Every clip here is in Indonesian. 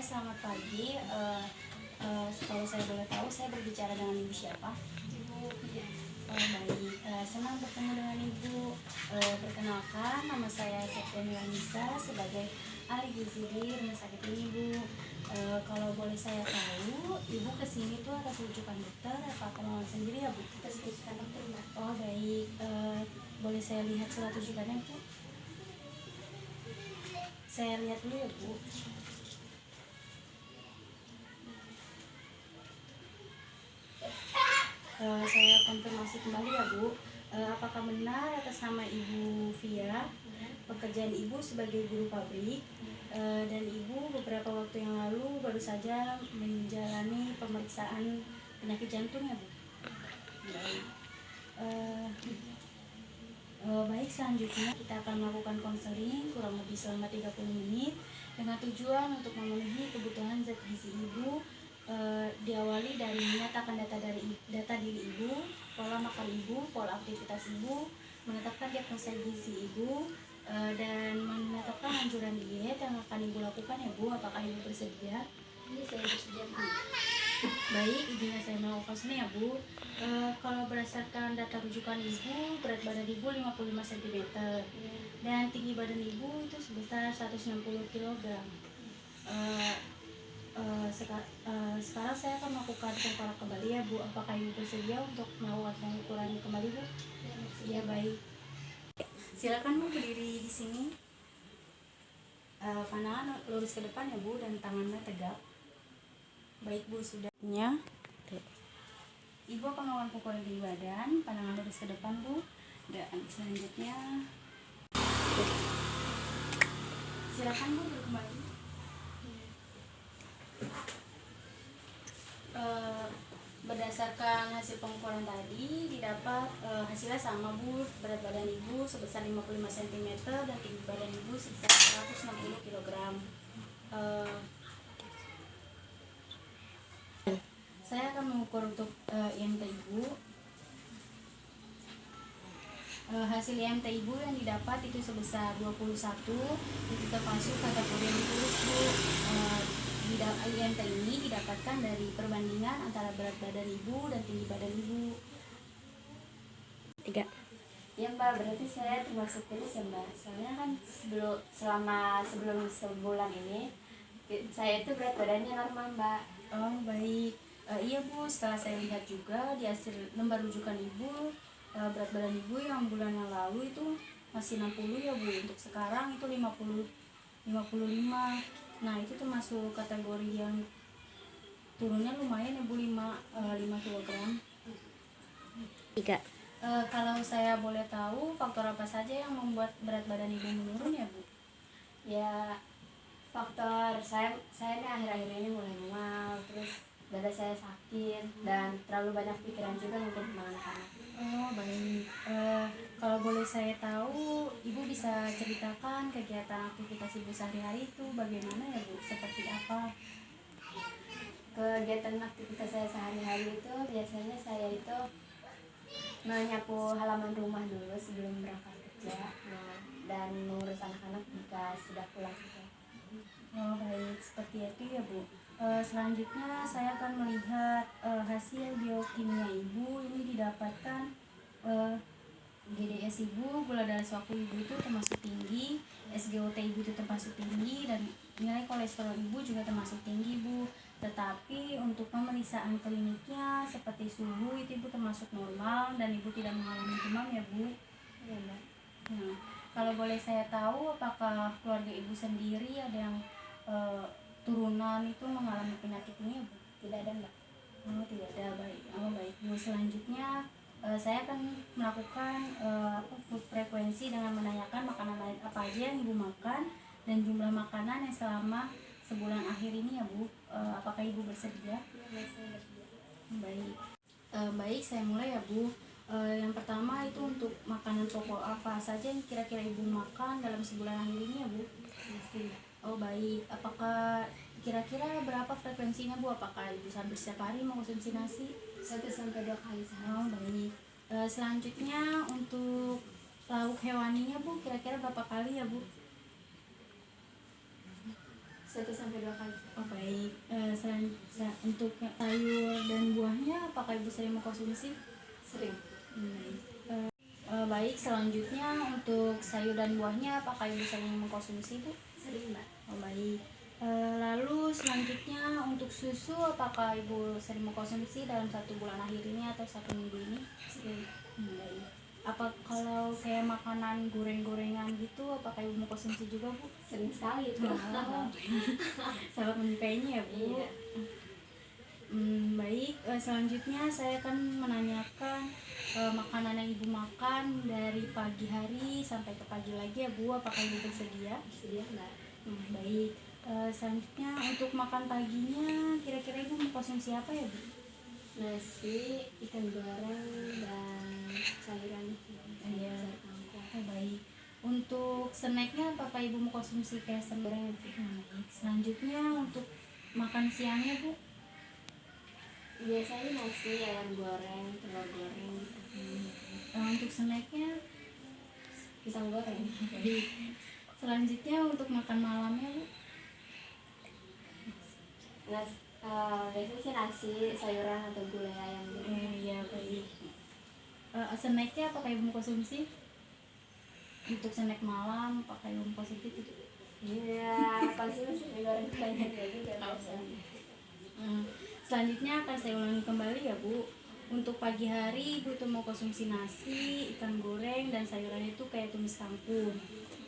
selamat pagi. Kalau saya boleh tahu, saya berbicara dengan Ibu siapa? Ibu Pia. Baik. Senang bertemu dengan Ibu. Perkenalkan, nama saya Septiani Wanisa sebagai ahli gizi di rumah sakit ini, Bu. Kalau boleh saya tahu, Ibu kesini tuh atas rujukan dokter apa kemauan sendiri ya, Bu? Atas rujukan dokter, Mbak. Oh, baik. Boleh saya lihat surat rujukannya, Bu? Saya lihat dulu ya, Bu. Saya konfirmasi kembali ya, Bu. Apakah benar atas nama Ibu Via, pekerjaan Ibu sebagai guru pabrik, dan Ibu beberapa waktu yang lalu baru saja menjalani pemeriksaan penyakit jantung ya, Bu? Baik. Baik, selanjutnya kita akan melakukan konseling kurang lebih selama 30 menit dengan tujuan untuk memenuhi kebutuhan zat gizi Ibu. Diawali dari menyatakan data diri Ibu, pola makan Ibu, pola aktivitas Ibu, menetapkan diagnosa gizi Ibu, dan menetapkan anjuran diet yang akan Ibu lakukan ya, Bu. Apakah Ibu bersedia? Ini saya bersedia, Bu. Baik, izinnya saya melakukan sini ya, Bu. Kalau berdasarkan data rujukan Ibu, berat badan Ibu 55 cm dan tinggi badan Ibu itu sebesar 160 kg. Sekarang saya akan melakukan pengukuran kembali ya, Bu. Apakah Ibu bersedia untuk melakukan pengukuran kembali, Bu? Ya, baik. Silakan, Bu, berdiri di sini. Pandangan lurus ke depan ya, Bu, dan tangannya tegak. Baik, Bu, sudahnya. Ibu akan melakukan pukulan di badan, pandangan lurus ke depan, Bu. Dan selanjutnya silakan, Bu, duduk kembali. Berdasarkan hasil pengukuran tadi didapat hasilnya sama, Bu. Berat badan Ibu sebesar 55 cm dan tinggi badan Ibu sebesar 160 kg. Saya akan mengukur untuk IMT Ibu. Hasil IMT Ibu yang didapat itu sebesar 21, itu termasuk kategori yang ditulis, Bu. IMT ini didapatkan dari perbandingan antara berat badan Ibu dan tinggi badan Ibu. 3. Ya, Mbak, berarti saya termasuk kurus ya, Mbak. Soalnya kan sebelum sebulan ini saya itu berat badannya normal, Mbak. Oh, baik. Iya, Bu, setelah saya lihat juga di hasil lembar rujukan Ibu, berat badan Ibu yang bulan yang lalu itu masih 60 ya, Bu. Untuk sekarang itu 55. Nah, itu termasuk kategori yang turunnya lumayan ya, Bu, 5 kg. 3. Kalau saya boleh tahu, faktor apa saja yang membuat berat badan Ibu menurun ya, Bu? Ya, faktor saya ini akhir-akhir ini mulai mual, terus dada saya sakit, dan terlalu banyak pikiran juga mungkin tentang anak-anak. Oh, baik. Kalau boleh saya tahu, Ibu bisa ceritakan kegiatan aktivitas Ibu sehari-hari itu bagaimana ya, Bu? Seperti apa? Kegiatan aktivitas saya sehari-hari itu biasanya saya itu menyapu halaman rumah dulu sebelum berangkat kerja, dan mengurus anak-anak jika sudah pulang kerja. Oh, baik, seperti itu ya, Bu. Selanjutnya saya akan melihat hasil biokimia Ibu. Ini didapatkan GDS Ibu, gula darah suatu Ibu itu termasuk tinggi, SGOT Ibu itu termasuk tinggi, dan nilai kolesterol Ibu juga termasuk tinggi, Bu. Tetapi untuk pemeriksaan kliniknya seperti suhu itu Ibu termasuk normal dan Ibu tidak mengalami demam ya, Bu. Iya, Mbak. Nah, kalau boleh saya tahu, apakah keluarga Ibu sendiri ada yang turunan itu mengalami penyakit ini ya, Bu? Tidak ada, Mbak. Oh, tidak ada. Baik. Oh, baik, Bu. Selanjutnya saya akan melakukan food frekuensi dengan menanyakan makanan apa aja yang Ibu makan dan jumlah makanan yang selama sebulan akhir ini ya, Bu. Apakah Ibu bersedia? Ya, saya bersedia. Baik. Baik, saya mulai ya, Bu. Yang pertama itu untuk makanan pokok apa saja yang kira-kira Ibu makan dalam sebulan akhir ini ya, Bu? Nasi. Oh, baik. Apakah kira-kira berapa frekuensinya, Bu? Apakah Ibu hampir setiap hari mengonsumsi nasi? 1-2 kali sehari. Oh, baik. Selanjutnya untuk lauk hewaninya, Bu, kira-kira berapa kali ya, Bu? 1 sampai 2 kali. Oh baik. Untuk sayur dan buahnya apakah ibu sering mengkonsumsi? Sering. Baik. Baik, selanjutnya untuk sayur dan buahnya apakah ibu sering mengkonsumsi bu? Sering mbak. Oh baik. Lalu selanjutnya untuk susu apakah ibu sering mengkonsumsi dalam 1 bulan akhir ini atau 1 minggu ini? Sering. Baik. Apa kalau kayak makanan goreng-gorengan gitu apakah ibu mengkonsumsi juga bu? Sering sekali itu. Oh, sangat menyukainya ya bu. Iya. Baik, selanjutnya saya akan menanyakan makanan yang ibu makan dari pagi hari sampai ke pagi lagi ya bu, apakah ibu bersedia? Bersedia mbak. Baik. Selanjutnya untuk makan paginya kira-kira ibu mengkonsumsi apa ya bu? Nasi, ikan goreng, dan sayuran. Iya. Sayur kangkung. Oh, baik. Untuk snacknya apakah ibu mengkonsumsi kayak gorengan? Baik. Selanjutnya untuk makan siangnya bu? Biasanya nasi, ayam goreng, telur goreng gitu. Untuk snacknya? Pisang goreng. Baik. Selanjutnya untuk makan malamnya bu? Biasanya sih nasi, sayuran atau gulai ayam gitu. Iya baik. Snacknya apakah ibu mengkonsumsi? Untuk snack malam apakah ibu mengkonsumsi itu? Iya, konsumsi mie goreng banyak kayak juga biasa. Selanjutnya akan saya ulangi kembali ya bu. Untuk pagi hari ibu tuh mau konsumsi nasi, ikan goreng, dan sayuran itu kayak tumis kangkung.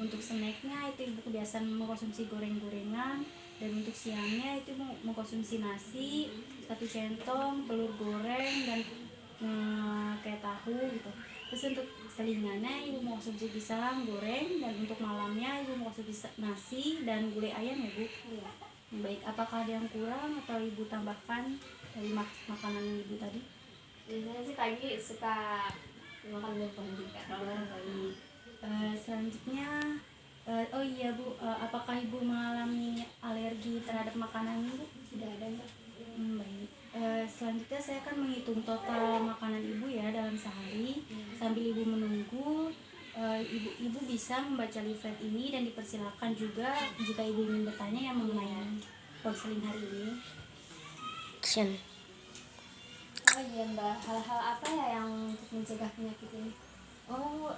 Untuk snacknya itu ibu kebiasaan mengkonsumsi goreng-gorengan. Dan untuk siangnya itu mengkonsumsi nasi, 1 centong, telur goreng, dan kayak tahu gitu. Terus untuk selingannya ibu mau konsumsi pisang goreng, dan untuk malamnya ibu mau konsumsi nasi dan gulai ayam ya bu. Iya. Baik, apakah ada yang kurang atau ibu tambahkan dari makanan ibu tadi? Biasanya sih pagi suka makan buah juga. Baik. Selanjutnya, oh iya bu, apakah ibu mengalami alergi terhadap makanan ibu? Tidak ada mbak. Baik. Selanjutnya saya akan menghitung total makanan ibu ya dalam sehari. Sambil ibu menunggu, ibu bisa membaca leaflet ini dan dipersilakan juga jika ibu ingin bertanya yang mengenai konseling hari ini. Oh iya mbak, hal-hal apa ya yang untuk mencegah penyakit ini? Oh,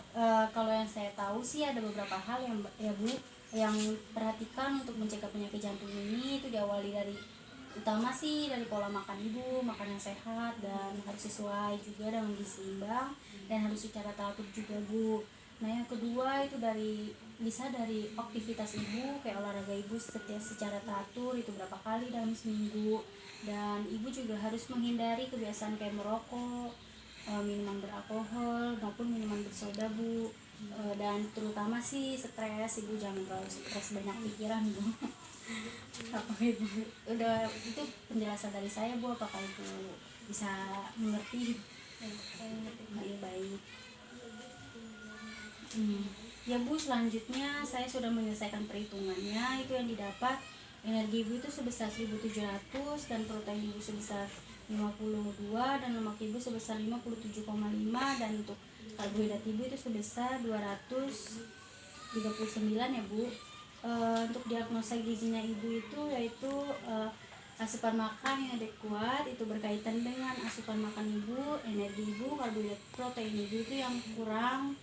kalau yang saya tahu sih ada beberapa hal yang ya bu yang perhatikan untuk mencegah penyakit jantung ini. Itu diawali dari utama sih dari pola makan ibu, makan yang sehat dan harus sesuai juga dengan gizi seimbang dan harus secara teratur juga bu. Nah yang kedua itu bisa dari aktivitas ibu kayak olahraga ibu secara teratur itu berapa kali dalam seminggu, dan ibu juga harus menghindari kebiasaan kayak merokok, minuman beralkohol maupun minuman bersoda bu. Dan terutama sih stres, ibu jangan terlalu stres banyak pikiran bu. Apa ibu udah itu penjelasan dari saya bu, apakah ibu bisa mengerti? Baik. Ya bu, selanjutnya saya sudah menyelesaikan perhitungannya. Itu yang didapat energi ibu itu sebesar 1.700 dan protein ibu sebesar 52 dan lemak ibu sebesar 57,5 dan untuk karbohidrat ibu itu sebesar 239 ya bu. Untuk diagnosa gizinya ibu itu yaitu asupan makan yang adekuat itu berkaitan dengan asupan makan ibu, energi ibu, karbohidrat, protein ibu itu yang kurang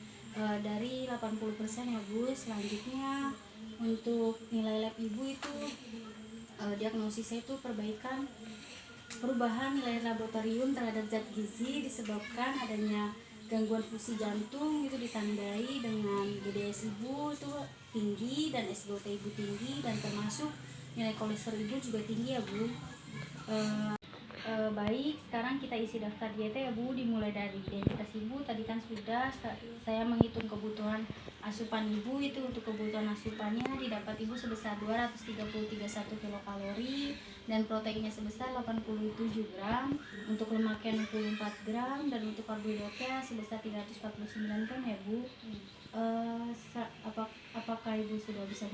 dari 80% ya bu. Selanjutnya untuk nilai lab ibu itu diagnosisnya itu perubahan nilai laboratorium terhadap zat gizi disebabkan adanya gangguan fungsi jantung, itu ditandai dengan GDS ibu itu tinggi dan SGOT ibu tinggi, dan termasuk nilai kolesterol ibu juga tinggi ya bu. Baik, sekarang kita isi daftar diet ya bu, dimulai dari identitas ibu. Tadi kan sudah saya menghitung kebutuhan asupan ibu. Itu untuk kebutuhan asupannya didapat ibu sebesar 233,1 kilokalori dan proteinnya sebesar 87 gram, untuk lemaknya 64 gram, dan untuk karbohidratnya sebesar 349 gram ya bu. Apakah ibu sudah bisa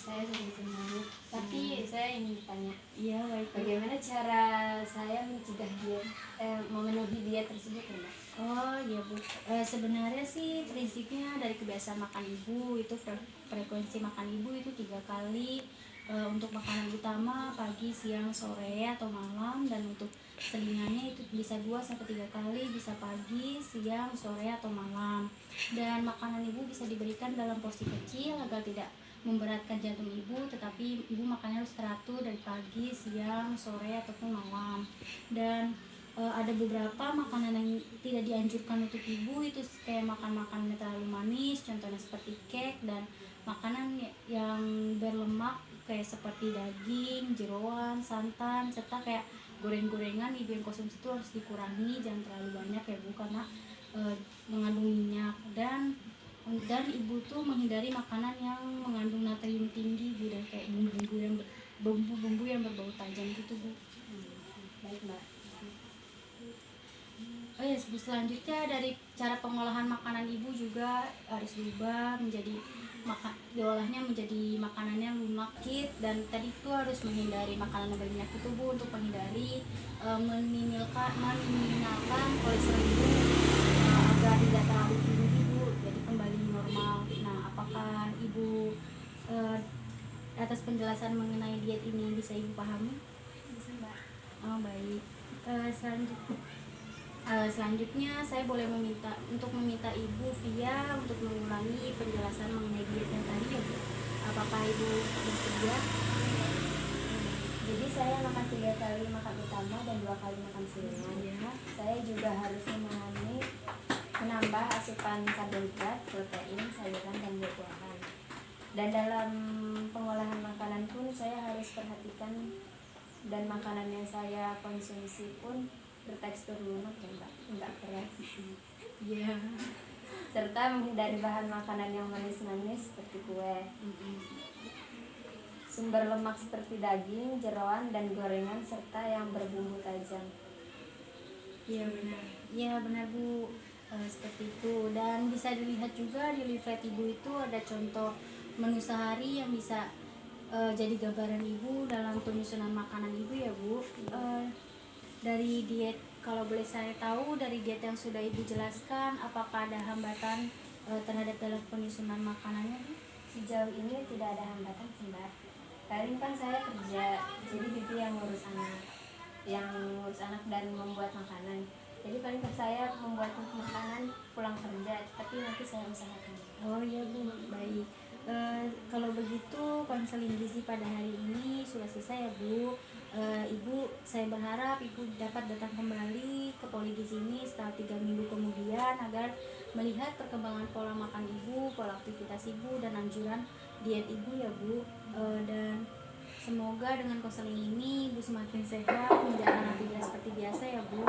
saya sudah sembuh. Tapi saya ingin bertanya, Iya, baik. bagaimana cara saya mencegah diet, memenuhi diet tersebut ya, Mbak? Oh iya Bu, sebenarnya sih prinsipnya dari kebiasaan makan ibu itu frekuensi makan ibu itu 3 kali, untuk makanan utama pagi, siang, sore atau malam, dan untuk selingannya itu bisa 2 sampai 3 kali, bisa pagi, siang, sore atau malam. Dan makanan ibu bisa diberikan dalam porsi kecil agar tidak memberatkan jantung ibu, tetapi ibu makannya harus teratur dari pagi, siang, sore ataupun malam. Dan ada beberapa makanan yang tidak dianjurkan untuk ibu, itu kayak makan makanan yang terlalu manis, contohnya seperti cake, dan makanan yang berlemak kayak seperti daging, jeroan, santan, serta kayak goreng-gorengan ibu yang konsumsi itu harus dikurangi, jangan terlalu banyak ya Bu, karena mengandung minyak. Dan ibu tuh menghindari makanan yang mengandung natrium tinggi Bu, dan kayak bumbu-bumbu yang berbau tajam gitu Bu. Baik, Mbak. Oh ya, selanjutnya dari cara pengolahan makanan ibu juga harus diubah menjadi diolahnya menjadi makanannya lunak kit, dan tadi itu harus menghindari makanan yang berminyak itu Bu, untuk menghindari meminimalkan kolesterol ibu agar tidak terlalu tinggi Bu, jadi kembali normal. Nah, apakah ibu atas penjelasan mengenai diet ini bisa ibu pahami? Bisa, Mbak. Oh baik. Selanjutnya saya boleh meminta Ibu Via untuk mengulangi penjelasan mengenai diet yang tadi ya Bu. Apakah Ibu bersedia? Jadi saya makan 3 kali makan utama dan 2 kali makan siang. Ya. Saya juga harus menambah asupan karbohidrat, protein, sayuran, dan buah-buahan. Dan dalam pengolahan makanan pun saya harus perhatikan, dan makanan yang saya konsumsi pun bertekstur lunak ya Mbak, enggak keras. Iya. Serta menghindari bahan makanan yang manis-manis seperti kue, sumber lemak seperti daging, jeroan, dan gorengan, serta yang berbumbu tajam. Iya benar. Iya benar Bu. Seperti itu. Dan bisa dilihat juga di leaflet Ibu itu ada contoh menu sehari yang bisa jadi gambaran Ibu dalam penyusunan makanan Ibu ya Bu. Dari diet, kalau boleh saya tahu, dari diet yang sudah Ibu jelaskan, apakah ada hambatan terhadap dalam penyusunan makanannya Bu? Sejauh ini tidak ada hambatan sih Mbak. Paling kan saya kerja, jadi bibi yang ngurus anak dan membuat makanan. Jadi paling kan saya membuat makanan pulang kerja, tapi nanti saya usahakan. Oh iya Bu, baik. Kalau begitu konseling gizi pada hari ini sudah selesai ya Bu. Ibu, saya berharap Ibu dapat datang kembali ke Poligizi ini setelah 3 minggu kemudian agar melihat perkembangan pola makan Ibu, pola aktivitas Ibu, dan anjuran diet Ibu ya Bu. Dan semoga dengan konseling ini Ibu semakin sehat, menjalani aktivitas seperti biasa ya Bu.